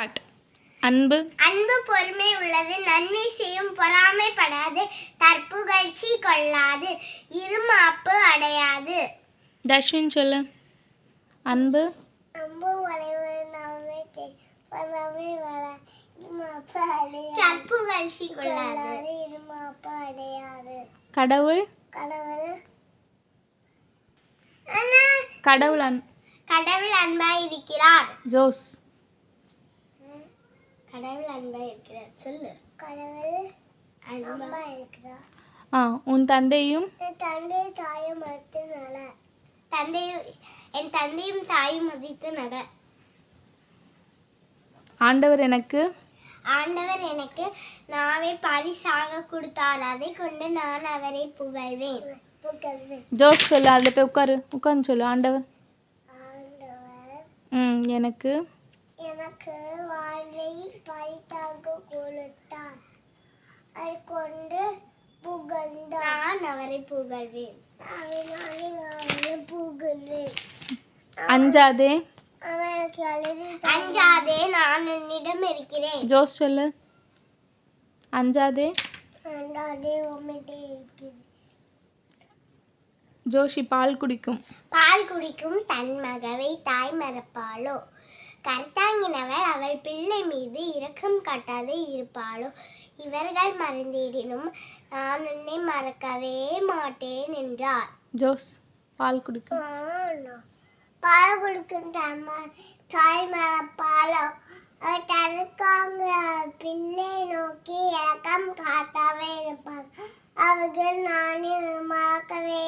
Start. அன்பு அன்பு பொறுமை உள்ளது, நன்மை செய்யும், பொறாமைப்படாது, தற்புகழ்ச்சி கொள்ளாது, இருமாப்பு அடையாது. தஷ்வின் சொல்லு. அன்பு அன்பு தற்புகழ்ச்சி கொள்ளாது, இருமாப்பு அடையாது. கடவுள் கடவுள் கடவுள் அன்பாய் இருக்கிறார். ஜோஸ் கடவுள் அன்பாய் இருக்கிறார். சொல்லு. கடவுள் அன்பாய் இருக்கிறார். உன் தந்தையும் என் தந்தையும் தாயும் மதித்து நட. என் தந்தையும் தாயும் மதித்து நட. ஆண்டவர் எனக்கு நாவை பரிசாக கொடுத்தார், அதை கொண்டு நான் அவரை புகழ்வேன். ஜோஸ் சொல்லு. அதில் போய் உட்கார்ந்து சொல்லு. ஆண்டவர் எனக்கு வாழ்வை பரிசாக கொடுத்தார், அதை கொண்டு நான் அவரை புகழ்வேன். அஞ்சாதே நான் உன்னிடம் இருக்கிறேன். ஜோஸ் சொல்லு. அஞ்சாதே உம்மிடம் இருக்கிறேன். ஜோஷி பால் குடிக்கும் தன் மகவை தாய் மறப்பாளோ? கர்த்தாங்கினவள் அவள் பிள்ளை மீது இரக்கம் காட்டாது இருப்பாளோ? இவர்கள் மறந்திடினும் நான் உன்னை மறக்கவே மாட்டேன் என்றார். ஜோஸ் பால் குடிக்கும் தாய் மறப்பாளோ? அவள் தனக்காங்க பிள்ளை நோக்கி இரக்கம் காட்டாவே இருப்பாள். அவர்கள் நானே மறக்கவே